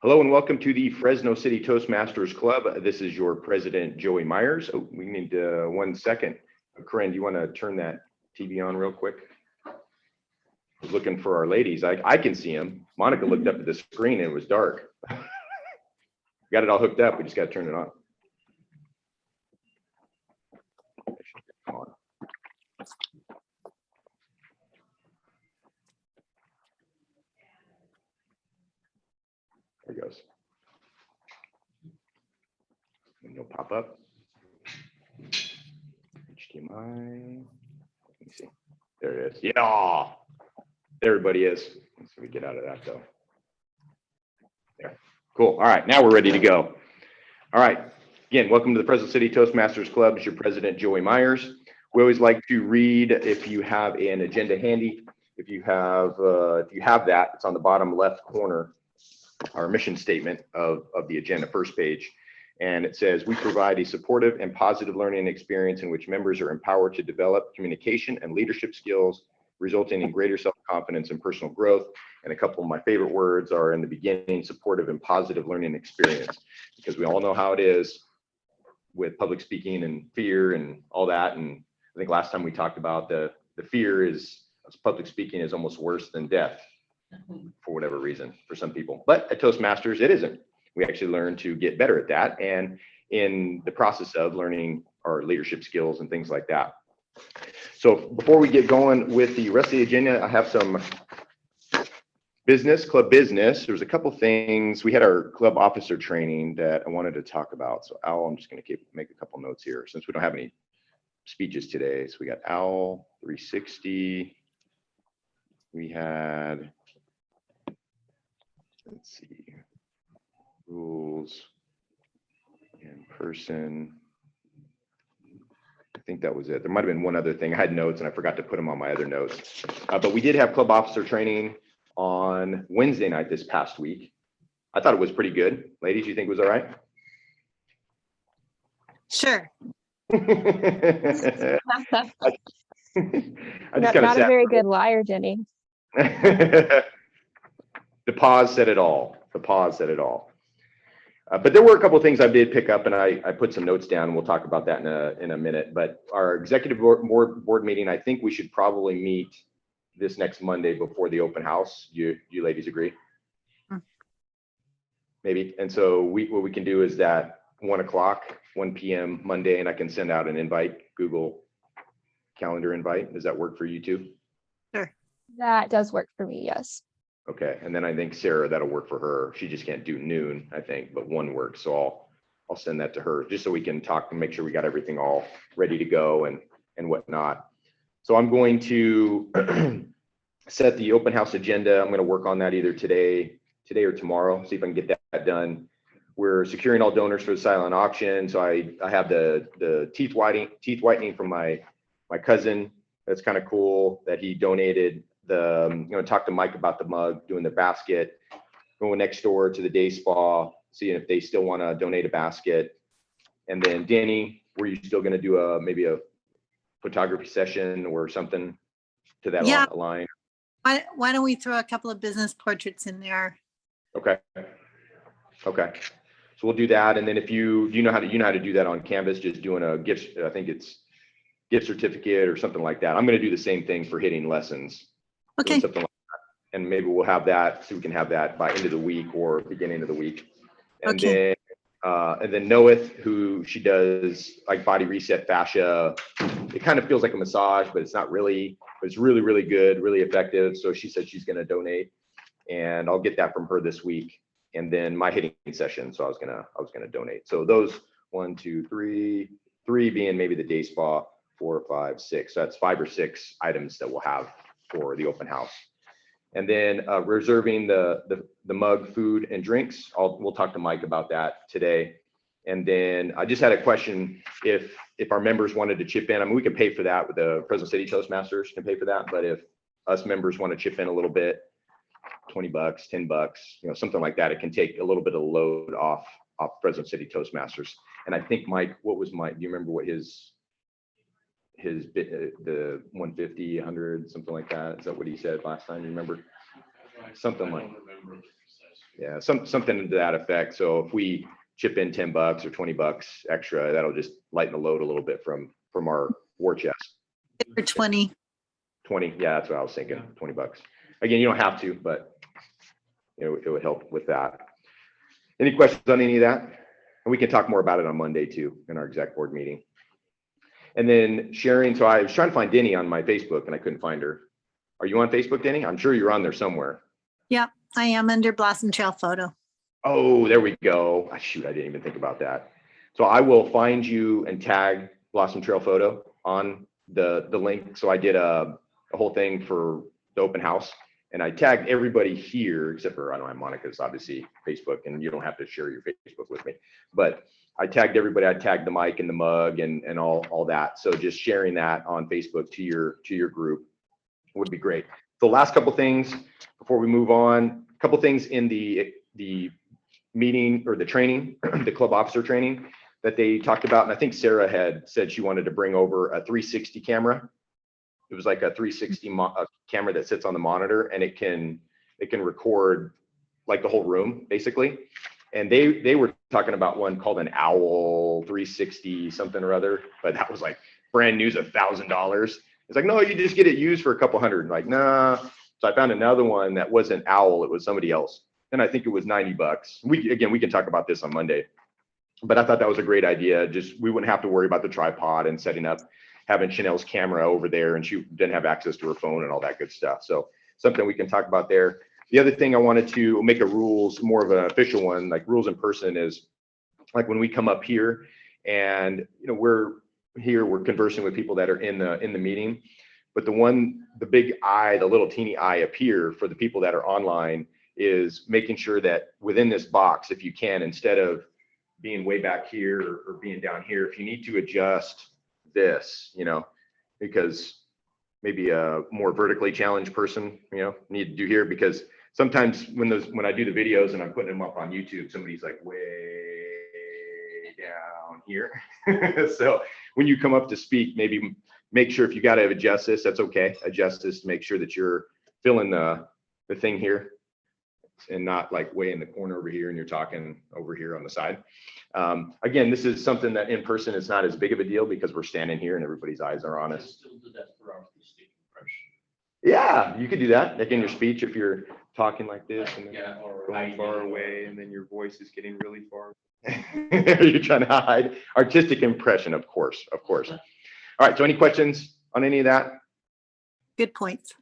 Hello and welcome to the Fresno City Toastmasters Club. This is your president, Joey Myers. Oh, we need 1 second. Corinne, do you want to turn that TV on real quick? I was looking for our ladies. I can see them. Monica looked up at the screen and it was dark. Got it all hooked up. We just got to turn it on. Come on. There it goes. And you'll pop up. HDMI. Let me see. There it is. Yeah. There everybody is. So we get out of that though. There. Cool. All right. Now we're ready to go. All right. Again, welcome to the Fresno City Toastmasters Club. It's your president, Joey Myers. We always like to read if you have an agenda handy. If you have that, it's on the bottom left corner. Our mission statement of the agenda, first page. And it says, we provide a supportive and positive learning experience in which members are empowered to develop communication and leadership skills, resulting in greater self-confidence and personal growth. And a couple of my favorite words are in the beginning, supportive and positive learning experience, because we all know how it is with public speaking and fear and all that. And I think last time we talked about the fear is public speaking is almost worse than death. For whatever reason, for some people. But at Toastmasters, it isn't. We actually learn to get better at that. And in the process of learning our leadership skills and things like that. So before we get going with the rest of the agenda, I have some club business. There's a couple things. We had our club officer training that I wanted to talk about. So Al, I'm just going to make a couple notes here since we don't have any speeches today. So we got Al 360. We had, let's see, rules in person. I think that was it. There might have been one other thing. I had notes and I forgot to put them on my other notes. But we did have club officer training on Wednesday night this past week. I thought it was pretty good. Ladies, you think it was all right? Sure. I just not a very good liar, Jenny. The pause said it all. The pause said it all. But there were a couple of things I did pick up, and I put some notes down. And we'll talk about that in a minute. But our executive board meeting, I think we should probably meet this next Monday before the open house. You ladies agree? Maybe. And so what we can do is that 1 p.m. Monday, and I can send out an invite, Google Calendar invite. Does that work for you too? Sure. That does work for me, yes. Okay, and then I think Sarah, that'll work for her. She just can't do noon, I think, but 1 works. So I'll send that to her just so we can talk and make sure we got everything all ready to go and whatnot. So I'm going to set the open house agenda. I'm going to work on that either today or tomorrow. See if I can get that done. We're securing all donors for the silent auction. So I have the teeth whitening from my cousin. That's kind of cool that he donated. I'm going to talk to Mike about the mug, doing the basket, going next door to the day spa, seeing if they still want to donate a basket. And then Danny, were you still going to do maybe a photography session or something to that line? Why don't we throw a couple of business portraits in there? Okay. So we'll do that. And then if you know how to do that on Canvas, just doing a gift, I think it's gift certificate or something like that. I'm going to do the same thing for hitting lessons. Okay. Something like that. And maybe we'll have that, so we can have that by end of the week or beginning of the week. And okay. then Noeth, who she does like body reset fascia. It kind of feels like a massage, but it's not really. But it's really, really good, really effective. So she said she's going to donate, and I'll get that from her this week. And then my hitting session. So I was gonna donate. So those 1, 2, 3 being maybe the day spa, 4, 5, 6. So that's 5 or 6 items that we'll have for the open house. And then reserving the mug, food and drinks. We'll talk to Mike about that today. And then I just had a question if our members wanted to chip in. I mean, we can pay for that with the Fresno City Toastmasters can pay for that. But if us members want to chip in a little bit, $20, $10, something like that, it can take a little bit of load off Fresno City Toastmasters. And I think Mike, do you remember what his the 150, 100, something like that? Is that what he said last time? You remember? Something like. Yeah, something to that effect. So if we chip in $10 or $20 extra, that'll just lighten the load a little bit from our war chest. For 20. 20, yeah, that's what I was thinking, $20. Again, you don't have to, but it would help with that. Any questions on any of that? And we can talk more about it on Monday too, in our exec board meeting. And then sharing, so I was trying to find Denny on my Facebook and I couldn't find her. Are you on Facebook, Denny? I'm sure you're on there somewhere. Yeah, I am under Blossom Trail Photo. Oh, there we go. Shoot, I didn't even think about that. So I will find you and tag Blossom Trail Photo on the link. So I did a whole thing for the open house and I tagged everybody here, except for, I don't have Monica's obviously Facebook, and you don't have to share your Facebook with me, but I tagged everybody. I tagged the mic and the mug and all that. So just sharing that on Facebook to your group would be great. The last couple things before we move on, a couple things in the meeting or the training, the club officer training that they talked about. And I think Sarah had said she wanted to bring over a 360 camera. It was like a 360 camera that sits on the monitor and it can record like the whole room basically. And they were talking about one called an Owl 360 something or other, but that was like brand new's $1,000. It's like, no, you just get it used for a couple hundred. Like, nah. So I found another one that wasn't Owl, it was somebody else. And I think it was $90. We can talk about this on Monday, but I thought that was a great idea. Just, we wouldn't have to worry about the tripod and setting up, having Chanel's camera over there, and she didn't have access to her phone and all that good stuff. So something we can talk about there. The other thing I wanted to make a rules, more of an official one, like rules in person, is like when we come up here and we're conversing with people that are in the meeting, but the big eye, the little teeny eye up here for the people that are online is making sure that within this box, if you can, instead of being way back here or being down here, if you need to adjust this, because maybe a more vertically challenged person, need to do here, because sometimes when I do the videos and I'm putting them up on YouTube, somebody's like way down here. So when you come up to speak, maybe make sure if you got to adjust this, that's okay. Adjust this to make sure that you're filling the thing here and not like way in the corner over here and you're talking over here on the side. Again, this is something that in person is not as big of a deal because we're standing here and everybody's eyes are on us. Yeah, you could do that. Like in your speech, if you're talking like this and then going far away and then your voice is getting really far. You're trying to hide. Artistic impression, of course. All right, so any questions on any of that? Good points.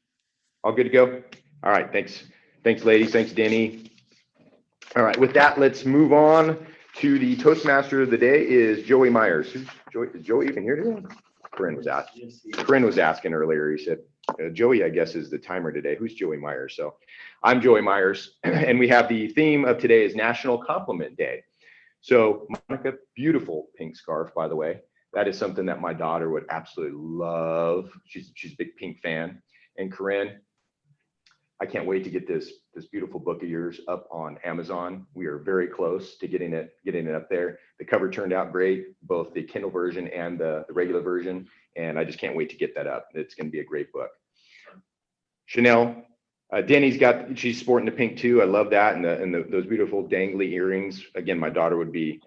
All good to go? All right, thanks. Thanks, ladies. Thanks, Denny. All right, with that, let's move on to the Toastmaster of the day is Joey Myers. Is Joey even here today? Corinne was asking earlier. He said, Joey, I guess, is the timer today. Who's Joey Myers? So I'm Joey Myers, and we have the theme of today is National Compliment Day. So Monica, beautiful pink scarf, by the way. That is something that my daughter would absolutely love. She's a big pink fan. And Corinne, I can't wait to get this beautiful book of yours up on Amazon. We are very close to getting it up there. The cover turned out great, both the Kindle version and the regular version. And I just can't wait to get that up. It's going to be a great book. Chanel, Denny's she's sporting the pink too. I love that. And those beautiful dangly earrings. Again, my daughter would be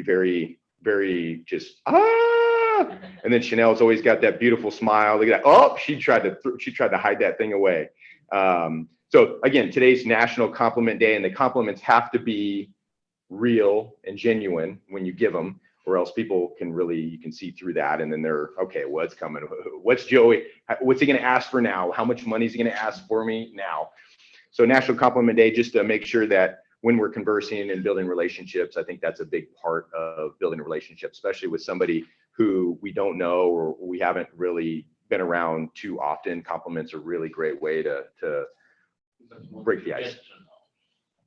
very, very just, and then Chanel's always got that beautiful smile. Look at that. Oh, she tried to hide that thing away. So again, today's National Compliment Day, and the compliments have to be real and genuine when you give them, or else people you can see through that, and then they're, okay, what's coming? What's Joey? What's he going to ask for now? How much money is he going to ask for me now? So National Compliment Day, just to make sure that when we're conversing and building relationships, I think that's a big part of building a relationship, especially with somebody who we don't know or we haven't really been around too often. Compliments are a really great way to break the ice,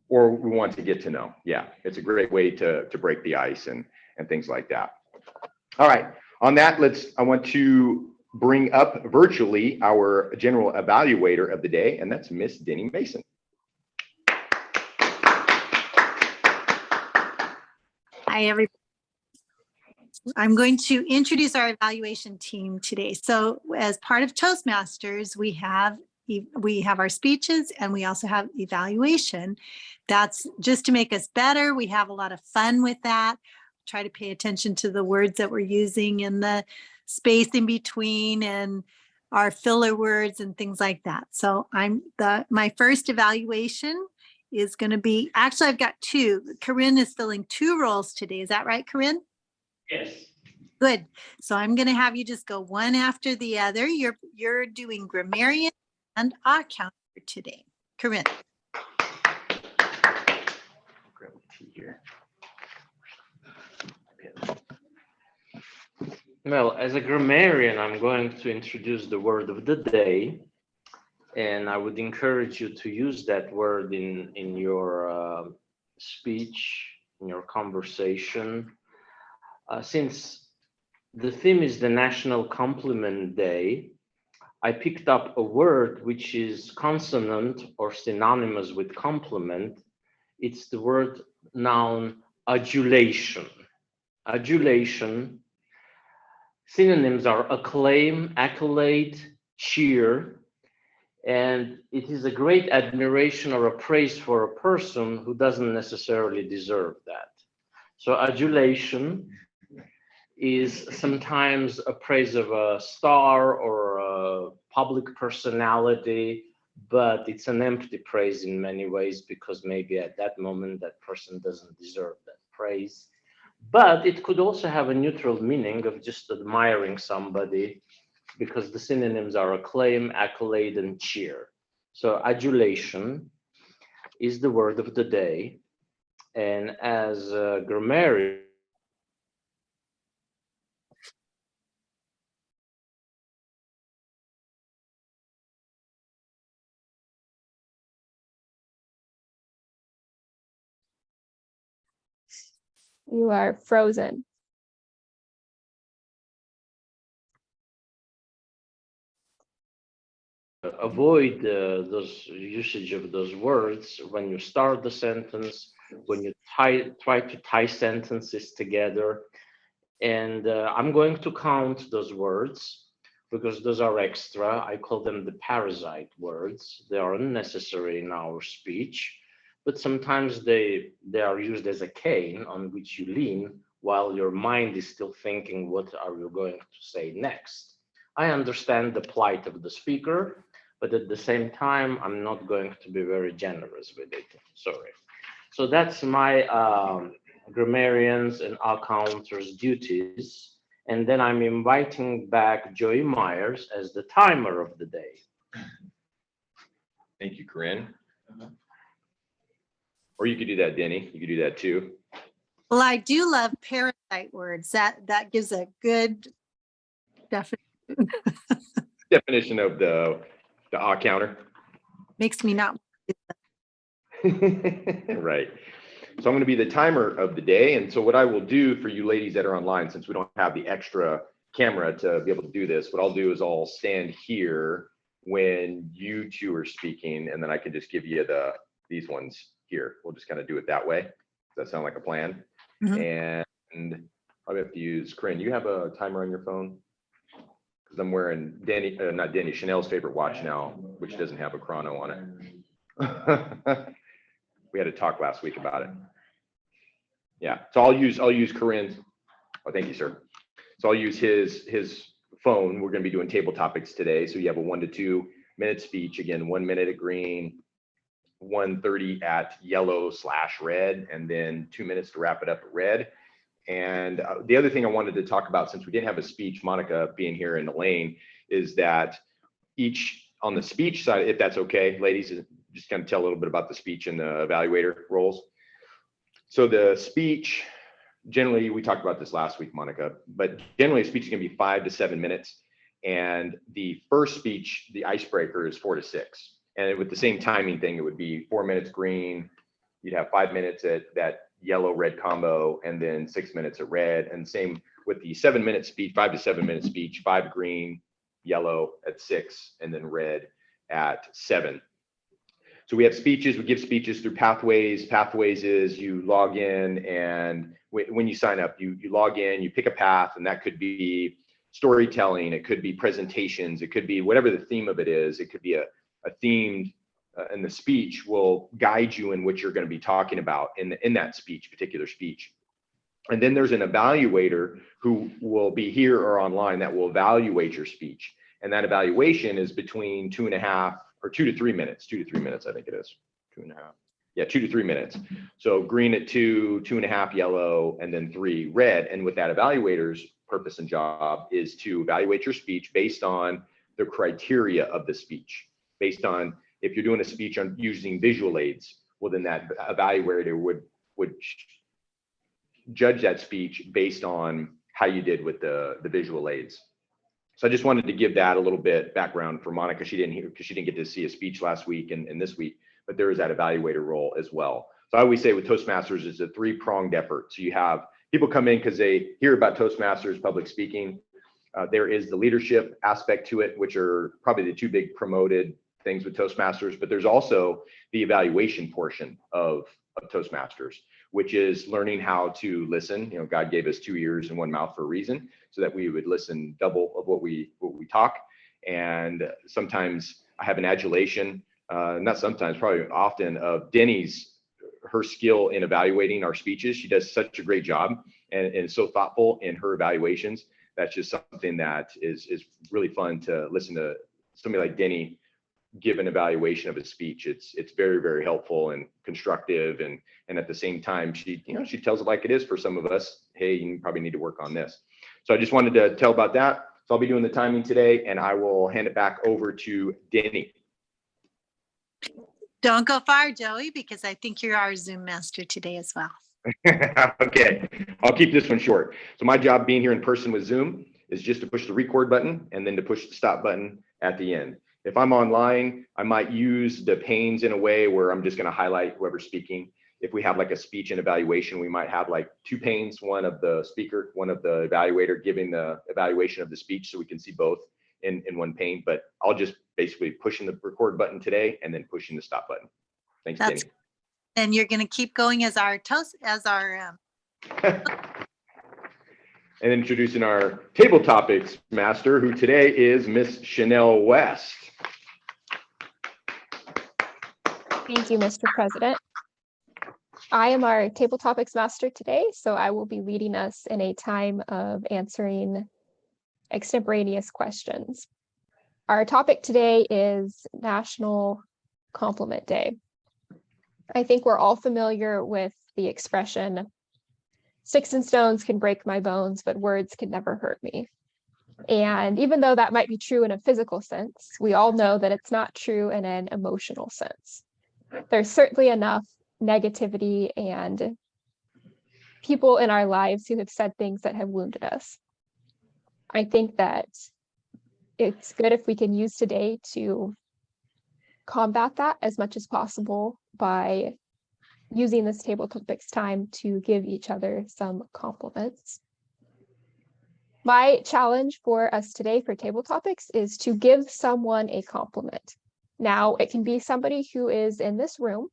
or we want to get to know. Yeah, it's a great way to break the ice and things like that. All right, on that, I want to bring up virtually our general evaluator of the day, and that's Miss Denny Mason. Hi, everybody. I'm going to introduce our evaluation team today. So as part of Toastmasters, we have we have our speeches, and we also have evaluation. That's just to make us better. We have a lot of fun with that. Try to pay attention to the words that we're using and the space in between and our filler words and things like that. So my first evaluation is going to be, actually I've got two. Corinne is filling two roles today. Is that right, Corinne? Yes. Good. So I'm going to have you just go one after the other. You're doing grammarian and our counter today. Corinne. Grab the tea here. Well, as a grammarian, I'm going to introduce the word of the day, and I would encourage you to use that word in your speech, in your conversation. Since the theme is the National Compliment Day, I picked up a word which is consonant or synonymous with compliment. It's the word noun adulation. Adulation. Synonyms are acclaim, accolade, cheer, and it is a great admiration or a praise for a person who doesn't necessarily deserve that. So adulation is sometimes a praise of a star or a public personality, but it's an empty praise in many ways because maybe at that moment that person doesn't deserve that praise. But it could also have a neutral meaning of just admiring somebody because the synonyms are acclaim, accolade, and cheer. So adulation is the word of the day. And as a grammarian, You are frozen. avoid those usage of those words when you start the sentence, when you try to tie sentences together. And I'm going to count those words because those are extra. I call them the parasite words. They are unnecessary in our speech, but sometimes they are used as a cane on which you lean while your mind is still thinking, what are you going to say next? I understand the plight of the speaker, but at the same time, I'm not going to be very generous with it. Sorry. So that's my grammarians and accounters' duties. And then I'm inviting back Joey Myers as the timer of the day. Thank you, Corinne. Or you could do that, Denny. You could do that too. Well, I do love parasite words. That gives a good definition. Definition of the counter. Makes me not. Right. So I'm going to be the timer of the day. And so what I will do for you ladies that are online, since we don't have the extra camera to be able to do this, what I'll do is I'll stand here when you two are speaking, and then I can just give you these ones here. We'll just kind of do it that way. Does that sound like a plan? Mhm. And I'll have to use, Corinne, you have a timer on your phone? Because I'm wearing not Danny, Chanel's favorite watch now, which doesn't have a chrono on it. We had a talk last week about it. Yeah, so I'll use Corinne's. Oh, thank you, sir. So I'll use his phone. We're going to be doing table topics today. So you have a 1 to 2 minute speech. Again, 1 minute at green, 1:30 at yellow/red, and then 2 minutes to wrap it up at red. And the other thing I wanted to talk about, since we didn't have a speech, Monica being here and Elaine, is that each on the speech side, if that's okay, ladies, just kind of tell a little bit about the speech and the evaluator roles. So the speech, generally, we talked about this last week, Monica, but generally a speech is going to be 5 to 7 minutes. And the first speech, the icebreaker, is 4 to 6. And with the same timing thing, it would be 4 minutes green. You'd have 5 minutes at that yellow-red combo, and then 6 minutes at red. And same with the 7 minute speech, 5 to 7 minute speech, 5 green, yellow at 6, and then red at 7. So we have speeches, we give speeches through Pathways. Pathways is you log in, and when you sign up, you log in, you pick a path, and that could be storytelling, it could be presentations, it could be whatever the theme of it is. It could be a a theme, and the speech will guide you in what you're going to be talking about in that speech, particular speech. And then there's an evaluator who will be here or online that will evaluate your speech. And that evaluation is between 2.5 or 2 to 3 minutes, 2 to 3 minutes, I think it is. 2.5. Yeah, 2 to 3 minutes. So green at 2, 2.5 yellow, and then 3 red. And what that evaluator's purpose and job is to evaluate your speech based on the criteria of the speech. Based on, if you're doing a speech on using visual aids, well, then that evaluator would judge that speech based on how you did with the visual aids. So I just wanted to give that a little bit background for Monica. She didn't hear because she didn't get to see a speech last week and this week, but there is that evaluator role as well. So I always say with Toastmasters, it's a 3-pronged effort. So you have people come in because they hear about Toastmasters, public speaking. There is the leadership aspect to it, which are probably the 2 big promoted things with Toastmasters, but there's also the evaluation portion of Toastmasters, which is learning how to listen. You know, God gave us 2 ears and 1 mouth for a reason, so that we would listen double of what we talk. And sometimes I have an adulation, not sometimes, probably often, of Denny's, her skill in evaluating our speeches. She does such a great job and so thoughtful in her evaluations. That's just something that is really fun to listen to somebody like Denny give an evaluation of a speech. It's very, very helpful and constructive, and at the same time, she tells it like it is for some of us. Hey, you probably need to work on this. So I just wanted to tell about that. So I'll be doing the timing today, and I will hand it back over to Denny. Don't go far, Joey, because I think you're our Zoom master today as well. Okay, I'll keep this one short. So my job being here in person with Zoom is just to push the record button and then to push the stop button at the end. If I'm online, I might use the panes in a way where I'm just going to highlight whoever's speaking. If we have like a speech and evaluation, we might have like 2 panes, one of the speaker, one of the evaluator giving the evaluation of the speech, so we can see both in 1 pane. But I'll just basically pushing the record button today and then pushing the stop button. Thanks, Denny. And you're going to keep going as our And introducing our table topics master, who today is Miss Chanel West. Thank you, Mr. President. I am our table topics master today, so I will be leading us in a time of answering extemporaneous questions. Our topic today is National Compliment Day. I think we're all familiar with the expression, "Sticks and stones can break my bones, but words can never hurt me." And even though that might be true in a physical sense, we all know that it's not true in an emotional sense. There's certainly enough negativity and people in our lives who have said things that have wounded us. I think that it's good if we can use today to combat that as much as possible by using this table topics time to give each other some compliments. My challenge for us today for table topics is to give someone a compliment. Now, it can be somebody who is in this room,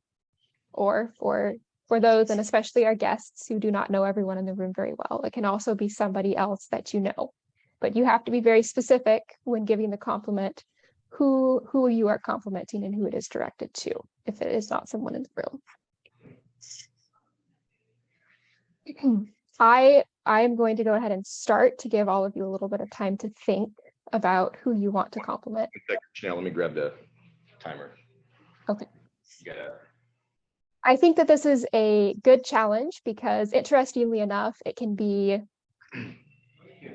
or for those, and especially our guests who do not know everyone in the room very well, it can also be somebody else that you know. But you have to be very specific when giving the compliment who you are complimenting and who it is directed to, if it is not someone in the room. I am going to go ahead and start to give all of you a little bit of time to think about who you want to compliment. Chanel, let me grab the timer. Okay. You got it. I think that this is a good challenge because, interestingly enough, it can be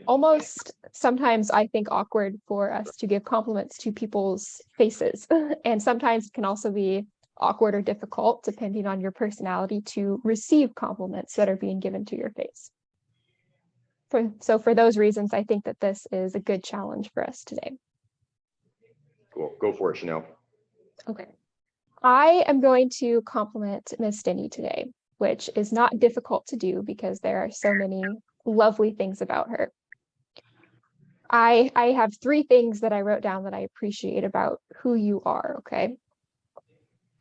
almost sometimes, I think, awkward for us to give compliments to people's faces. And sometimes it can also be awkward or difficult, depending on your personality, to receive compliments that are being given to your face. So for those reasons, I think that this is a good challenge for us today. Cool. Go for it, Chanel. Okay. I am going to compliment Miss Denny today, which is not difficult to do because there are so many lovely things about her. I have 3 things that I wrote down that I appreciate about who you are, okay?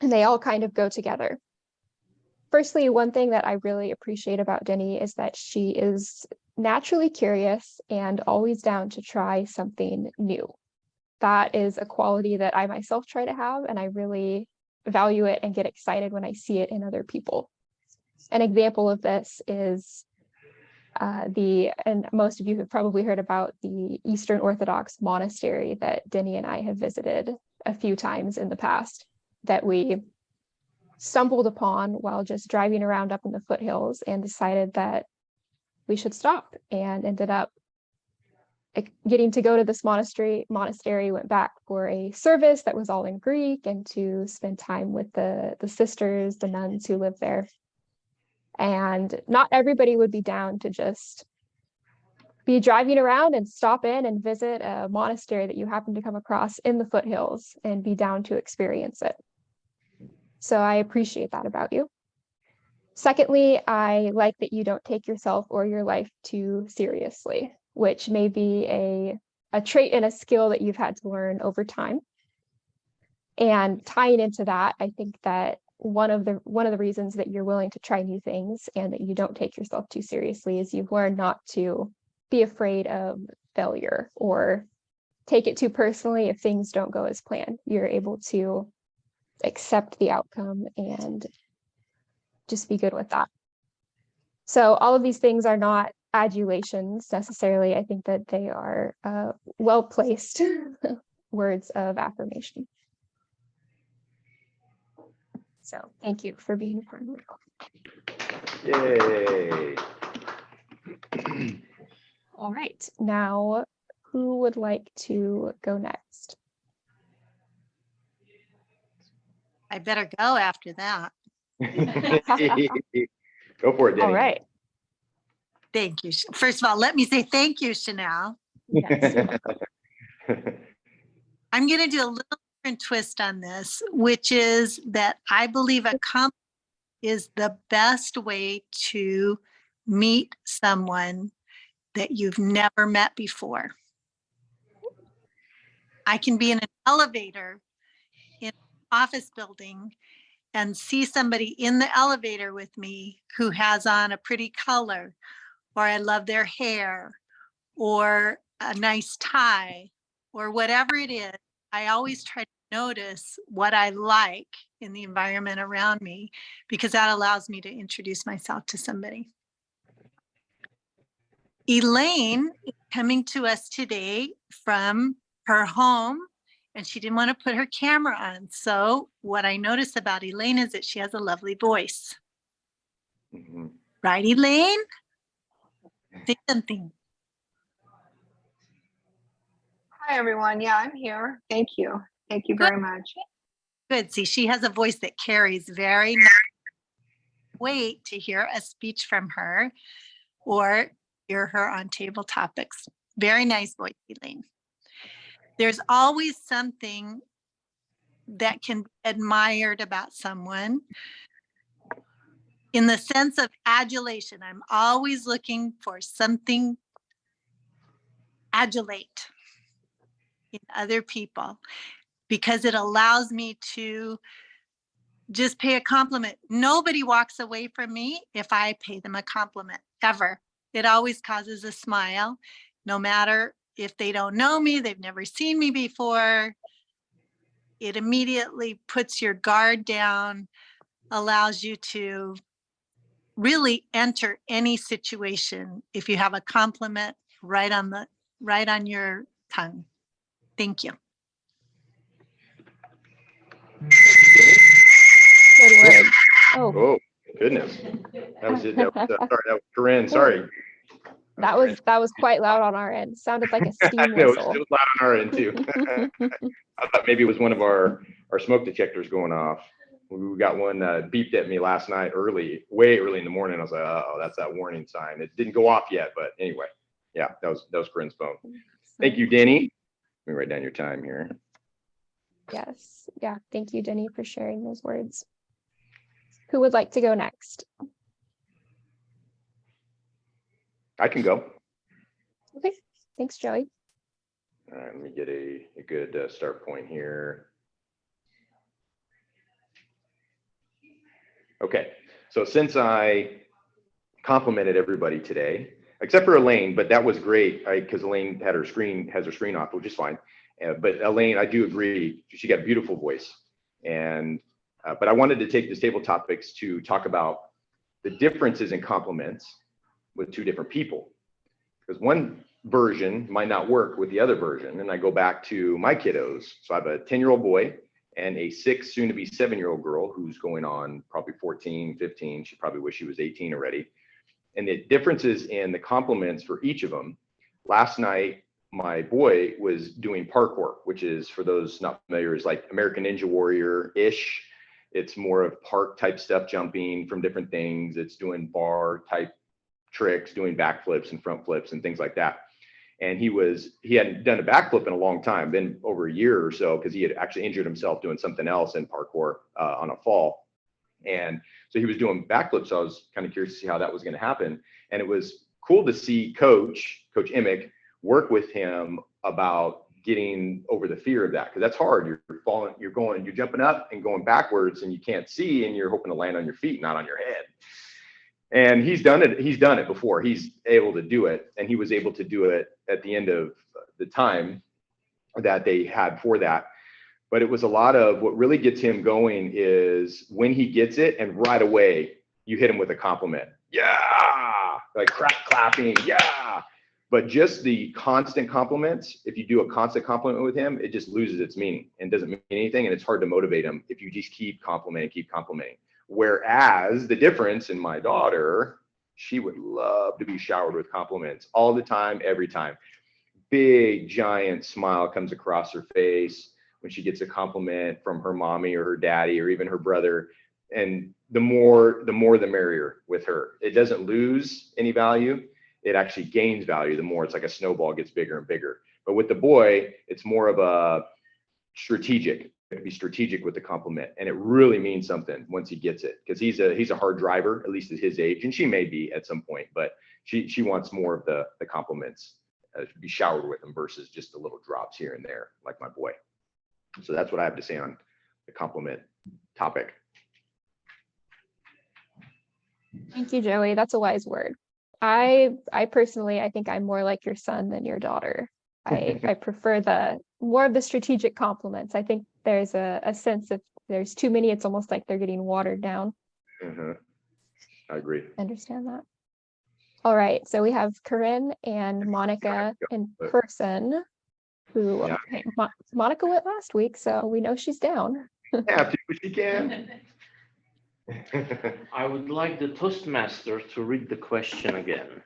And they all kind of go together. Firstly, one thing that I really appreciate about Denny is that she is naturally curious and always down to try something new. that is a quality that I myself try to have, and I really value it and get excited when I see it in other people. An example of this is and most of you have probably heard about the Eastern Orthodox monastery that Denny and I have visited a few times in the past, that we stumbled upon while just driving around up in the foothills, and decided that we should stop, and ended up getting to go to this monastery, went back for a service that was all in Greek, and to spend time with the sisters, the nuns who live there. And not everybody would be down to just be driving around and stop in and visit a monastery that you happen to come across in the foothills and be down to experience it. So I appreciate that about you. Secondly, I like that you don't take yourself or your life too seriously, which may be a trait and a skill that you've had to learn over time. And tying into that, I think that one of the reasons that you're willing to try new things and that you don't take yourself too seriously is you've learned not to be afraid of failure or take it too personally if things don't go as planned. You're able to accept the outcome and just be good with that. So all of these things are not adulations necessarily. I think that they are well-placed words of affirmation. So thank you for being a part of it. Yay. All right, now who would like to go next? I better go after that. Go for it, Denny. All right. Thank you. First of all, let me say thank you, Chanel. Yes. I'm going to do a little different twist on this, which is that I believe a compliment is the best way to meet someone that you've never met before. I can be in an elevator in an office building and see somebody in the elevator with me who has on a pretty color, or I love their hair, or a nice tie, or whatever it is. I always try to notice what I like in the environment around me, because that allows me to introduce myself to somebody. Elaine is coming to us today from her home, and she didn't want to put her camera on. So what I noticed about Elaine is that she has a lovely voice. Mhm. Right, Elaine? Say something. Hi, everyone. Yeah, I'm here. Thank you. Thank you very much. Good. See, she has a voice that carries very much weight to hear a speech from her or hear her on table topics. Very nice voice, Elaine. There's always something that can be admired about someone. In the sense of adulation, I'm always looking for something adulate in other people, because it allows me to just pay a compliment. Nobody walks away from me if I pay them a compliment, ever. It always causes a smile, no matter if they don't know me, they've never seen me before. It immediately puts your guard down, allows you to really enter any situation if you have a compliment right on your tongue. Thank you. Good word. Oh, Oh, goodness. That was it. Sorry, that was Corinne. Sorry. that was quite loud on our end. Sounded like a steam No, it whistle. was loud on our end too. I thought maybe it was one of our smoke detectors going off. We got one beeped at me last night way early in the morning. I was like, oh, that's that warning sign. It didn't go off yet, but anyway, yeah, that was Corinne's phone. Thank you, Denny. Let me write down your time here. Yes. Yeah. Thank you, Denny, for sharing those words. Who would like to go next? I can go. Okay. Thanks, Joey. All right, let me get a good start point here. Okay, so since I complimented everybody today, except for Elaine, but that was great because Elaine has her screen off, which is fine. But Elaine, I do agree. She got a beautiful voice. And, but I wanted to take this table topics to talk about the differences in compliments with two different people. Because one version might not work with the other version. And I go back to my kiddos. So I have a 10-year-old boy and a 6, soon to be 7-year-old girl who's going on probably 14, 15. She probably wish she was 18 already. And the differences in the compliments for each of them. Last night, my boy was doing parkour, which is, for those not familiar, is like American Ninja Warrior-ish. It's more of park type stuff, jumping from different things. It's doing bar type tricks, doing backflips and front flips and things like that. And he hadn't done a backflip in a long time, been over a year or so, because he had actually injured himself doing something else in parkour on a fall. And so he was doing backflips. So I was kind of curious to see how that was going to happen. And it was cool to see Coach Emick work with him about getting over the fear of that, because that's hard. You're falling, you're jumping up and going backwards, and you can't see, and you're hoping to land on your feet, not on your head. And he's done it before. He's able to do it, and he was able to do it at the end of the time that they had for that. But it was a lot of what really gets him going is when he gets it, and right away you hit him with a compliment. Yeah, like clapping. Yeah. But just the constant compliments, if you do a constant compliment with him, it just loses its meaning and doesn't mean anything. And it's hard to motivate him if you just keep complimenting. Whereas the difference in my daughter, she would love to be showered with compliments all the time, every time. Big, giant smile comes across her face when she gets a compliment from her mommy or her daddy or even her brother. And the more the merrier with her. It doesn't lose any value. It actually gains value the more. It's like a snowball, gets bigger and bigger. But with the boy, it's more of a strategic. Be strategic with the compliment, and it really means something once he gets it, because he's a hard driver, at least at his age, and she may be at some point, but she wants more of the compliments, be showered with them versus just the little drops here and there, like my boy. So that's what I have to say on the compliment topic. Thank you, Joey. That's a wise word. I personally, I think I'm more like your son than your daughter. I prefer more of the strategic compliments. I think there's a sense of there's too many, it's almost like they're getting watered down. Mm-hmm. I agree. Understand that. All right, so we have Corinne and Monica in person, who Monica went last week, so we know she's down. Yeah, if she can. I would like the Toastmaster to read the question again.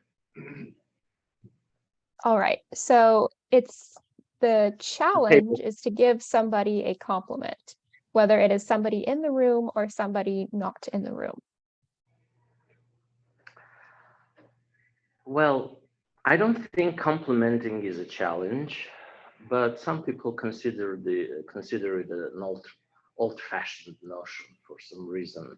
All right, so the challenge is to give somebody a compliment, whether it is somebody in the room or somebody not in the room. Well, I don't think complimenting is a challenge, but some people consider it an old-fashioned notion for some reason.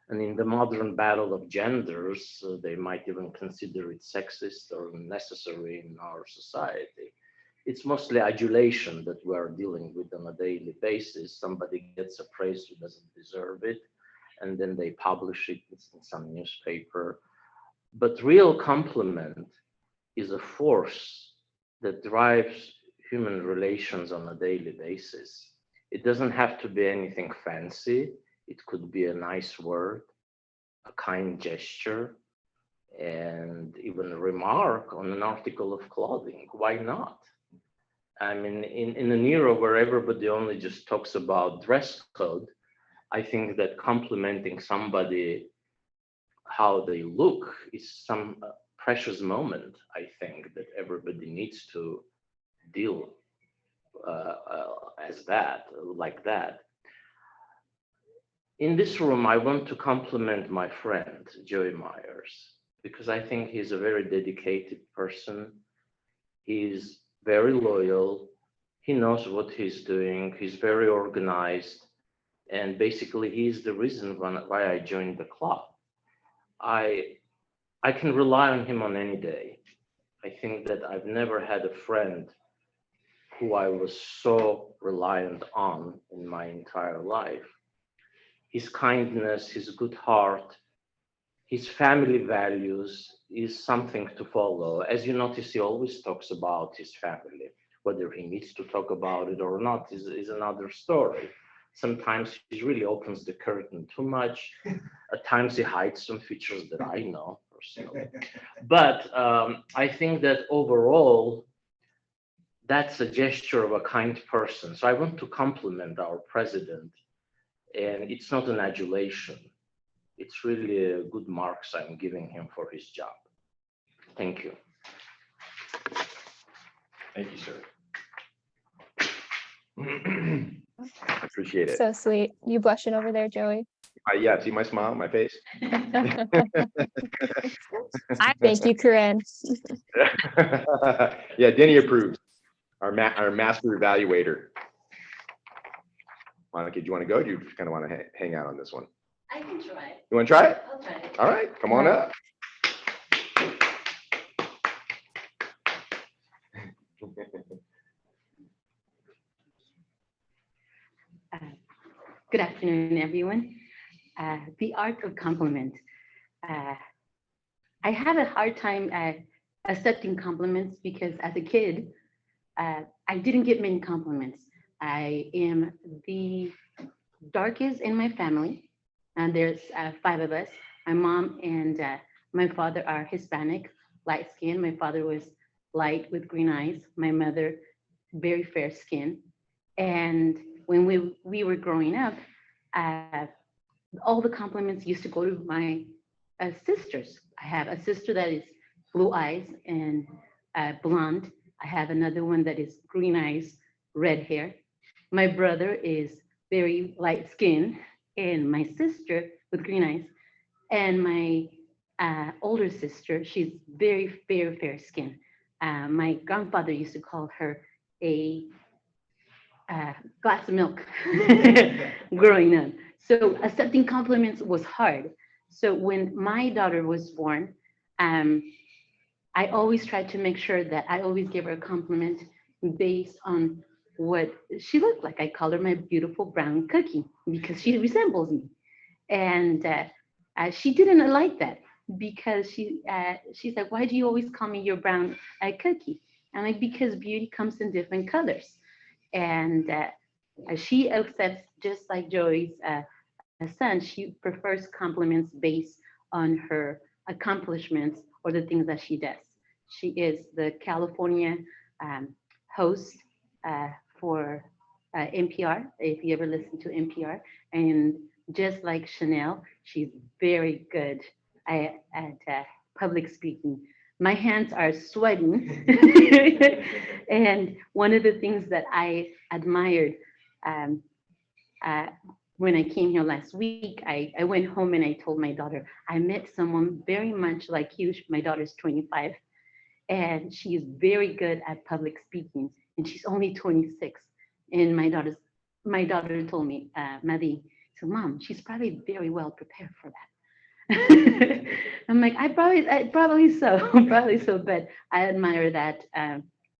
And in the modern battle of genders, they might even consider it sexist or unnecessary in our society. It's mostly adulation that we're dealing with on a daily basis. Somebody gets a praise who doesn't deserve it, and then they publish it in some newspaper. But real compliment is a force that drives human relations on a daily basis. It doesn't have to be anything fancy. It could be a nice word, a kind gesture, and even a remark on an article of clothing. Why not? I mean, in an era where everybody only just talks about dress code, I think that complimenting somebody how they look is some precious moment, I think, that everybody needs to deal like that. In this room, I want to compliment my friend, Joey Myers, because I think he's a very dedicated person. He's very loyal. He knows what he's doing. He's very organized. And basically, he's the reason why I joined the club. I can rely on him on any day. I think that I've never had a friend who I was so reliant on in my entire life. His kindness, his good heart, his family values is something to follow. As you notice, he always talks about his family. Whether he needs to talk about it or not is another story. Sometimes he really opens the curtain too much. At times he hides some features that I know personally. But I think that overall, that's a gesture of a kind person. So I want to compliment our president, and it's not an adulation. It's really a good marks I'm giving him for his job. Thank you. Thank you, sir. Appreciate it. So sweet. You blushing over there, Joey? Yeah, see my smile on my face? Thank you, Corinne. Yeah, Denny approves. Our master evaluator. Monica, do you want to go? Or do you kind of want to hang out on this one? I can try. You want to try it? I'll try it. All right, come on up. Good afternoon, everyone. The art of compliment. I had a hard time accepting compliments because as a kid, I didn't get many compliments. I am the darkest in my family, and there's 5 of us. My mom and my father are Hispanic, light skin. My father was light with green eyes. My mother, very fair skin. And when we were growing up, all the compliments used to go to my sisters. I have a sister that is blue eyes and blonde. I have another one that is green eyes, red hair. My brother is very light skin, and my sister with green eyes. And my older sister, she's very fair skin. My grandfather used to call her a glass of milk growing up. So accepting compliments was hard. So when my daughter was born, I always tried to make sure that I always give her a compliment based on what she looked like. I call her my beautiful brown cookie because she resembles me. And she didn't like that because she's like, why do you always call me your brown cookie? I'm like, because beauty comes in different colors. And she accepts, just like Joey's son, she prefers compliments based on her accomplishments or the things that she does. She is the California host for NPR, if you ever listen to NPR. And just like Chanel, she's very good at public speaking. My hands are sweating. And one of the things that I admired when I came here last week, I went home and I told my daughter, I met someone very much like you. My daughter's 25, and she is very good at public speaking, and she's only 26. And my daughter told me, Maddie, so Mom, she's probably very well prepared for that. I'm like, probably so, but I admire that.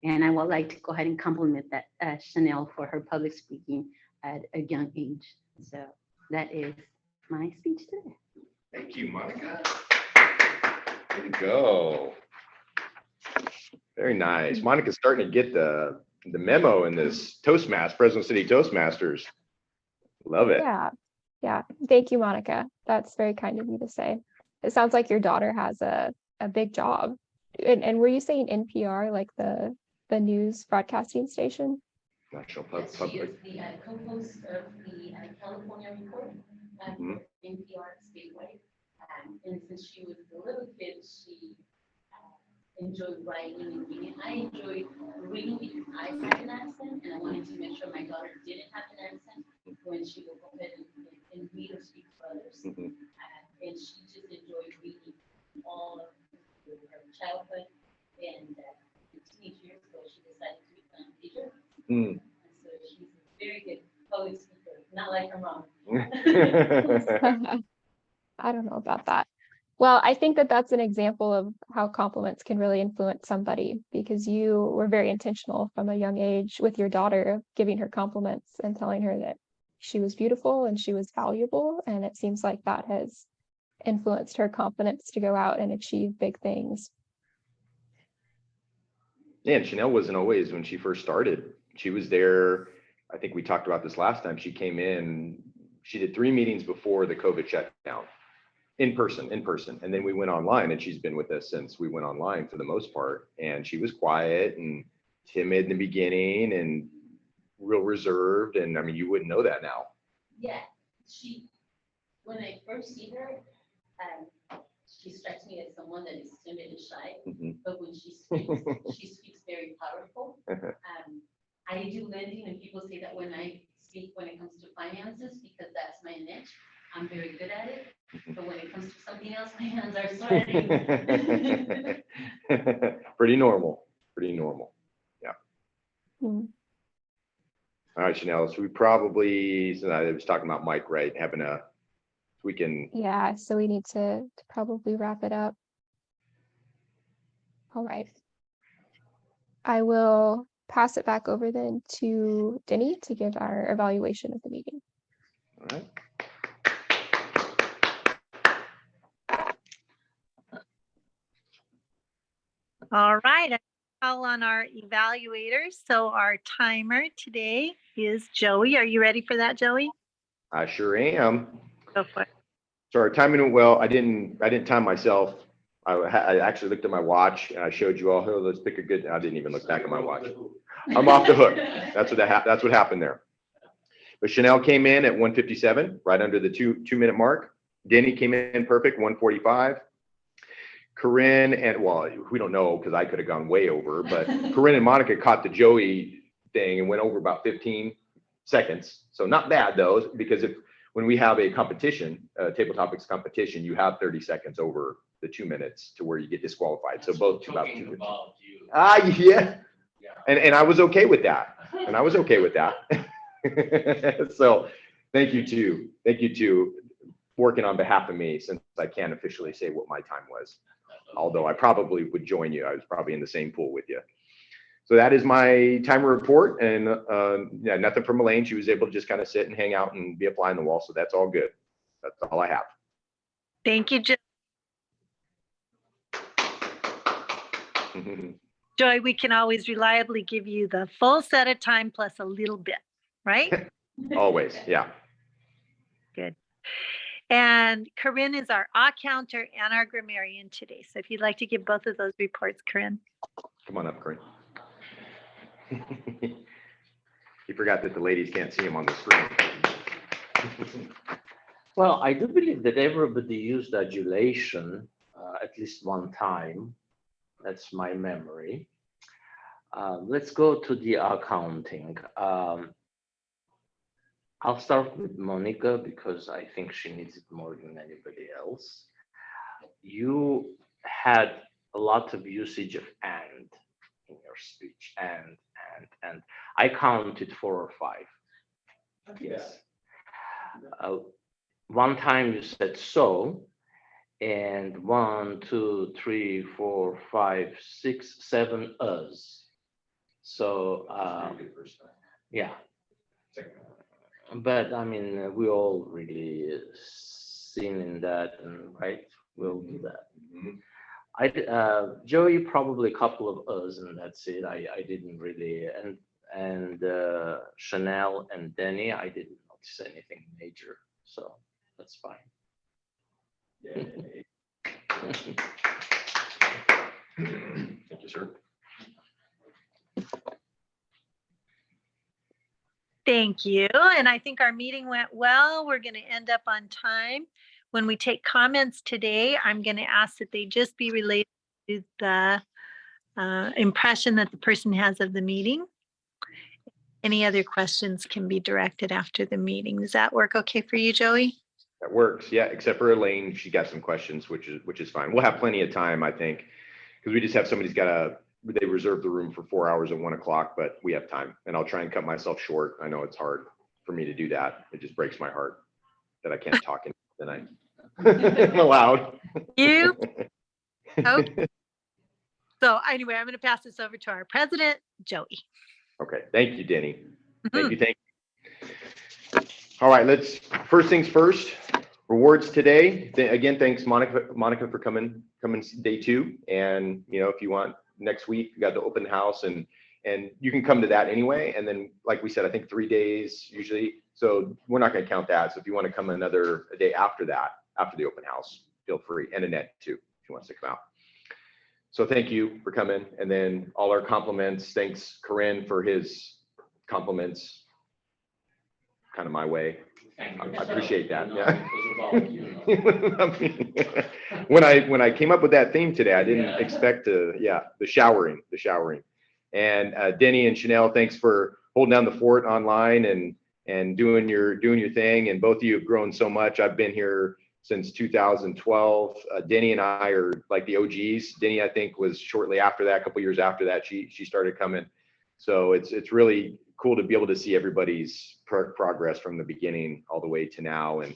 And I would like to go ahead and compliment that Chanel for her public speaking at a young age. So that is my speech today. Thank you, Monica. There you go. Very nice. Monica's starting to get the memo in this Fresno City Toastmasters. Love it. Yeah. Thank you, Monica. That's very kind of you to say. It sounds like your daughter has a big job. And were you saying NPR, like the news broadcasting station? National Yes, she Public. is the co-host of the California Report Mhm. for NPR statewide. And since she was a little kid, she enjoyed writing and reading. I enjoyed reading because I had an accent, and I wanted to make sure my daughter didn't have an accent when she would go ahead and read or speak for others. Mhm. And she just enjoyed reading all of her childhood and teenage years, so she decided to become a teacher. Mm. So she's a very good public speaker, not like her mom. I don't know about that. Well, I think that that's an example of how compliments can really influence somebody, because you were very intentional from a young age with your daughter, giving her compliments and telling her that she was beautiful and she was valuable. And it seems like that has influenced her confidence to go out and achieve big things. Yeah, and Chanel wasn't always when she first started. She was there. I think we talked about this last time. She came in, she did 3 meetings before the COVID shutdown, in person. And then we went online, and she's been with us since we went online for the most part. And she was quiet and timid in the beginning and real reserved. And I mean, you wouldn't know that now. Yeah, when I first see her, she strikes me as someone that is timid and shy, Mhm. but when she speaks very powerful. I do lending, and people say that when I speak, when it comes to finances, because that's my niche, I'm very good at it. But when it comes to something else, my hands are sweating. Pretty normal. Yeah. Hmm. All right, Chanel. So we probably, since I was talking about Mike, right? We can, Yeah, so we need to probably wrap it up. All right. I will pass it back over then to Denny to give our evaluation of the meeting. all right. All right, I call on our evaluators. So our timer today is Joey. Are you ready for that, Joey? I sure am. Go for it. So our timing went well. I didn't time myself. I actually looked at my watch and I showed you all, oh, let's pick a good, I didn't even look back at my watch. I'm off the hook. That's what happened there. But Chanel came in at 1:57, right under the 2-minute mark. Denny came in perfect, 1:45. Corinne and, well, we don't know because I could have gone way over, but Corinne and Monica caught the Joey thing and went over about 15 seconds. So not bad though, because when we have a competition, table topics competition, you have 30 seconds over the 2 minutes to where you get disqualified. So both about 2 minutes. Yeah. And I was okay with that. So thank you to working on behalf of me, since I can't officially say what my time was. Although I probably would join you. I was probably in the same pool with you. So that is my timer report, and yeah, nothing from Elaine. She was able to just kind of sit and hang out and be a fly on the wall. So that's all good. That's all I have. Thank you, Joy. We can always reliably give you the full set of time plus a little bit, right? Always, yeah. Good. And Corinne is our counter and our grammarian today. So if you'd like to give both of those reports, Corinne. Come on up, Corinne. You forgot that the ladies can't see him on the screen. Well, I do believe that everybody used adulation at least one time. That's my memory. Let's go to the accounting. I'll start with Monica because I think she needs it more than anybody else. You had a lot of usage of and in your speech, and. I counted 4 or 5. Yes. One time you said so, and 1, 2, 3, 4, 5, 6, 7 us. So yeah. But I mean, we all really seen in that, and right, we'll do that. Joey, probably a couple of us, and that's it. I didn't really, and Chanel and Denny, I didn't notice anything major, so that's fine. Thank you, sir. Thank you. And I think our meeting went well. We're going to end up on time. When we take comments today, I'm going to ask that they just be related to the impression that the person has of the meeting. Any other questions can be directed after the meeting. Does that work okay for you, Joey? That works, yeah, except for Elaine. She got some questions, which is fine. We'll have plenty of time, I think, because we just have somebody's they reserved the room for 4 hours at 1 o'clock, but we have time, and I'll try and cut myself short. I know it's hard for me to do that. It just breaks my heart that I can't talk and I'm allowed. You? Okay. So anyway, I'm going to pass this over to our president, Joey. Okay, thank you, Denny. Thank you. All right, first things first, rewards today. Again, thanks Monica for coming day 2. And if you want next week. We got the open house, and you can come to that anyway. And then, like we said, I think 3 days usually. So we're not going to count that. So if you want to come a day after that, after the open house, feel free. And Annette too, if she wants to come out. So thank you for coming. And then all our compliments. Thanks, Corinne, for his compliments. Kind of my way. I appreciate that. Yeah. I mean, when I came up with that theme today, I didn't expect to. Yeah, the showering. And Denny and Chanel, thanks for holding down the fort online and doing your thing. And both of you have grown so much. I've been here since 2012. Denny and I are like the OGs. Denny, I think, was shortly after that, a couple years after that, she started coming. So it's really cool to be able to see everybody's progress from the beginning all the way to now. And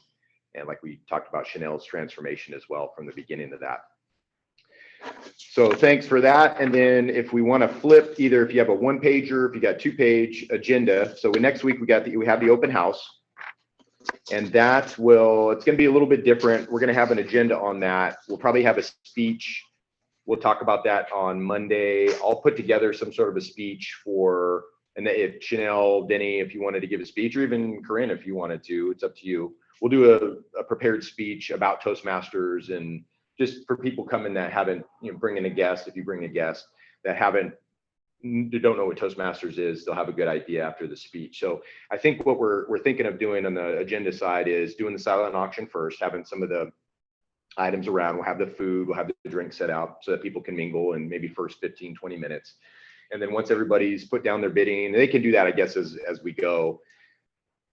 like we talked about Chanel's transformation as well from the beginning to that. So thanks for that. And then if we want to flip, either if you have a 1-pager, if you got 2-page agenda. So next week we have the open house, and it's going to be a little bit different. We're going to have an agenda on that. We'll probably have a speech. We'll talk about that on Monday. I'll put together some sort of a speech and if Chanel, Denny, if you wanted to give a speech, or even Corinne, if you wanted to, it's up to you. We'll do a prepared speech about Toastmasters, and just for people coming that haven't, bring in a guest. If you bring a guest that don't know what Toastmasters is, they'll have a good idea after the speech. So I think what we're thinking of doing on the agenda side is doing the silent auction first, having some of the items around. We'll have the food, we'll have the drink set out so that people can mingle in maybe first 15, 20 minutes. And then once everybody's put down their bidding, they can do that, I guess, as we go,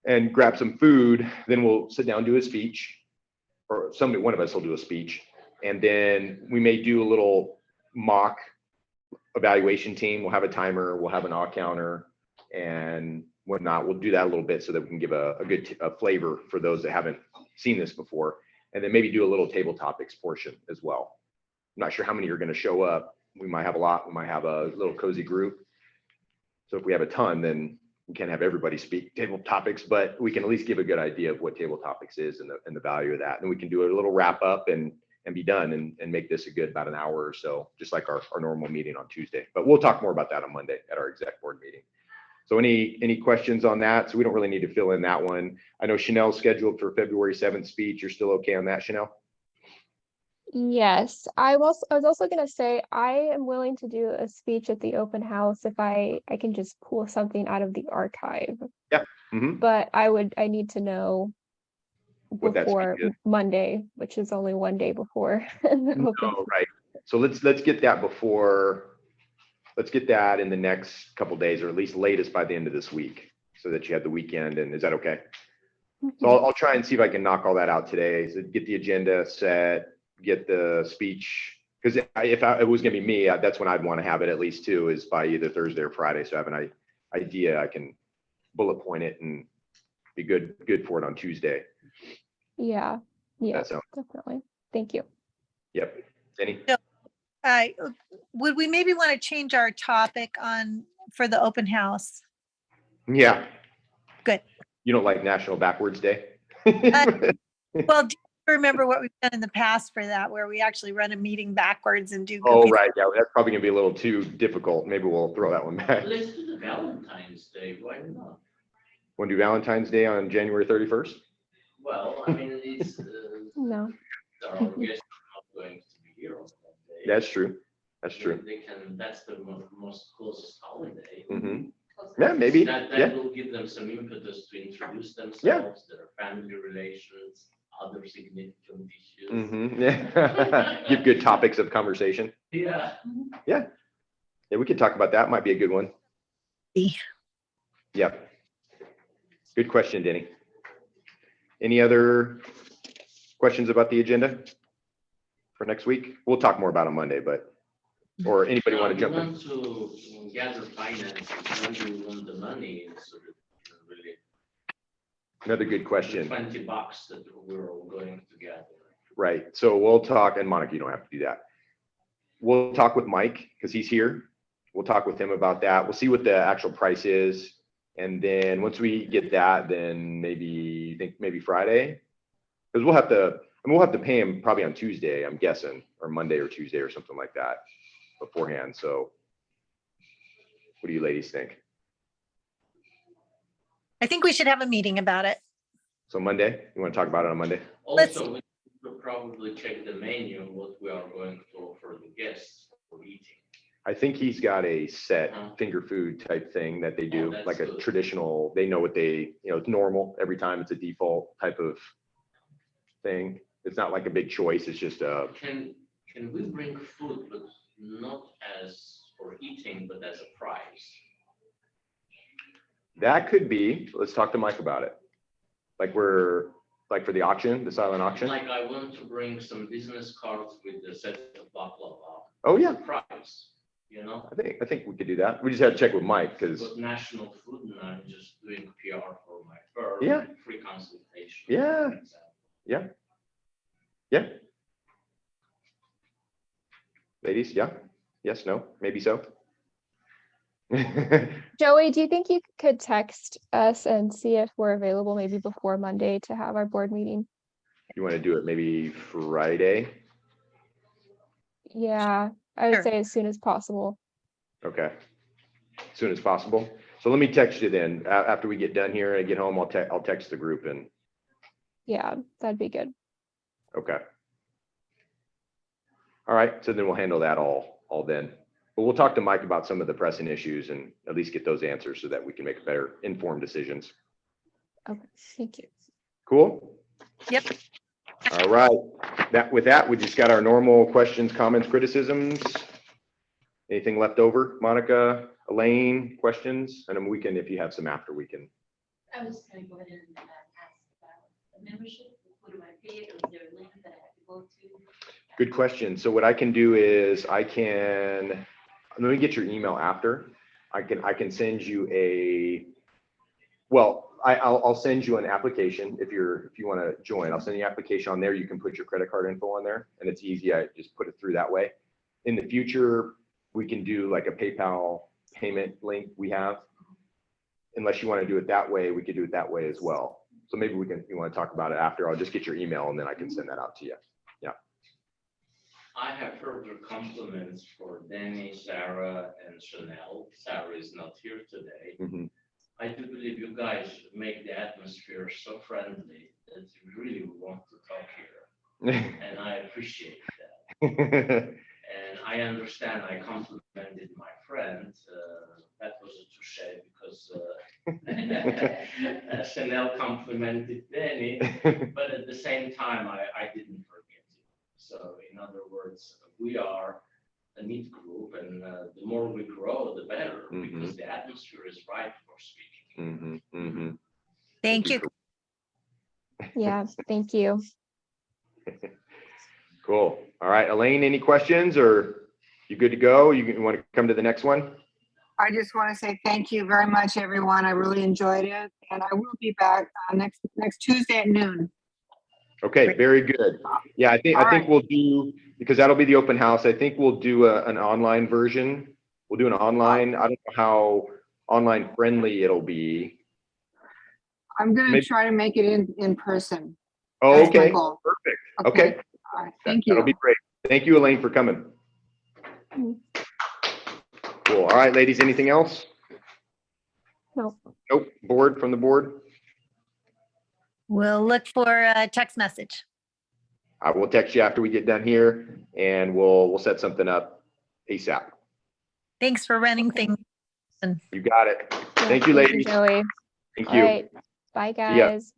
and grab some food, then we'll sit down, do a speech, or one of us will do a speech. And then we may do a little mock evaluation team. We'll have a timer, we'll have an awe counter and whatnot. We'll do that a little bit so that we can give a good flavor for those that haven't seen this before. And then maybe do a little table topics portion as well. I'm not sure how many are going to show up. We might have a lot. We might have a little cozy group. So if we have a ton, then we can't have everybody speak table topics, but we can at least give a good idea of what table topics is and the value of that. And we can do a little wrap up and be done and make this about an hour or so, just like our normal meeting on Tuesday. But we'll talk more about that on Monday at our exec board meeting. So any questions on that? So we don't really need to fill in that one. I know Chanel's scheduled for February 7th speech. You're still okay on that, Chanel? Yes, I was also going to say I am willing to do a speech at the open house if I can just pull something out of the archive. Yeah. Mm-hmm. But I need to know before Monday, which is only one day before the open. Oh, right. So let's get that let's get that in the next couple days, or at least latest by the end of this week, so that you have the weekend. And is that okay? Mm-hmm. So I'll try and see if I can knock all that out today. So get the agenda set, get the speech, because if it was going to be me, that's when I'd want to have it at least too, is by either Thursday or Friday. So I have an idea, I can bullet point it and be good for it on Tuesday. Yeah, definitely. Thank you. Yep. Any? Would we maybe want to change our topic for the open house? Yeah. Good. You don't like National Backwards Day? Well, do you remember what we've done in the past for that, where we actually run a meeting backwards and do? Oh, right. Yeah, that's probably gonna be a little too difficult. Maybe we'll throw that one back. Let's do the Valentine's Day. Why not? Want to do Valentine's Day on January 31st? Well, I mean, it's no. Our guests are not going to be here on that day. That's true. That's true. That's the most closest holiday. Mm-hmm. Yeah, maybe. That will give them some impetus to introduce themselves, their family relations, other significant issues. Mm-hmm. Yeah. Give good topics of conversation. Yeah. Yeah. Yeah, we could talk about that. Might be a good one. Yep. Good question, Denny. Any other questions about the agenda for next week? We'll talk more about it on Monday, or anybody want to jump in? Want to gather finances, when do you want the money? So that really Another good question. $20 that we're all going to gather. Right. So we'll talk, and Monica, you don't have to do that. We'll talk with Mike because he's here. We'll talk with him about that. We'll see what the actual price is. And then once we get that, then maybe Friday, because we'll have to pay him probably on Tuesday, I'm guessing, or Monday or Tuesday or something like that. beforehand. So what do you ladies think? I think we should have a meeting about it. So Monday, you want to talk about it on Monday? Let's- Also, we should probably check the menu, what we are going to offer the guests for eating. I think he's got a set finger food type thing that they do, that's like a good. traditional, they know what they, it's normal every time. It's a default type of thing. It's not like a big choice. It's just Can we bring food, but not as for eating, but as a prize? that could be, let's talk to Mike about it. Like for the auction, the silent auction. Like I want to bring some business cards with the set of baklava. Oh, yeah. Prize, you know? I think we could do that. We just have to check with Mike because, But national food, and I'm just doing PR for my firm. Yeah. Free consultation. Yeah. for example. yeah. Ladies, yeah? Yes, no, maybe so. Joey, do you think you could text us and see if we're available maybe before Monday to have our board meeting? You want to do it maybe Friday? Yeah, I would Sure. say as soon as possible. Okay. As soon as possible. So let me text you then. After we get done here and get home, I'll text the group and, Yeah, that'd be good. okay. All right, so then we'll handle that all then. But we'll talk to Mike about some of the pressing issues and at least get those answers so that we can make better informed decisions. Okay, thank you. Cool? Yep. All right. With that, we just got our normal questions, comments, criticisms. Anything left over? Monica, Elaine, questions? And then we can, if you have some after, we can. I was going to go ahead and ask about the membership. Who do I pay? Or is there a link that I have to go to? Good question. So what I can do is let me get your email after. I can send you I'll send you an application if you want to join. I'll send you an application on there. You can put your credit card info on there and it's easy. I just put it through that way. In the future, we can do like a PayPal payment link we have. Unless you want to do it that way, we could do it that way as well. So maybe you want to talk about it after. I'll just get your email and then I can send that out to you. I have further compliments for Danny, Sarah, and Chanel. Sarah is not here today. Mhm. I do believe you guys make the atmosphere so friendly that you really want to talk here. And I appreciate that. And I understand I complimented my friend. That was a touche because Chanel complimented Danny, but at the same time, I didn't forget you. So in other words, we are a neat group and the more we grow, the better, because the atmosphere is right for speaking. Thank you. Yeah, thank you. Cool. All right, Elaine, any questions or you good to go? You want to come to the next one? I just want to say thank you very much, everyone. I really enjoyed it. And I will be back next Tuesday at noon. Okay, very good. Yeah, I think we'll do, because that'll be the open house. I think we'll do an online version. We'll do an online. I don't know how online friendly it'll be. I'm going to Maybe- try to make it in person. Oh, That's my okay, goal. perfect. Okay. All right. Thank you. That'll be great. Thank you, Elaine, for coming. Cool. All right, ladies, anything else? No. Nope. Board, from the board? We'll look for a text message. I will text you after we get done here and we'll set something up ASAP. Thanks for running things. You got it. Yeah, Thank you, ladies. Joey. Thank All you. right. Bye, ya. guys.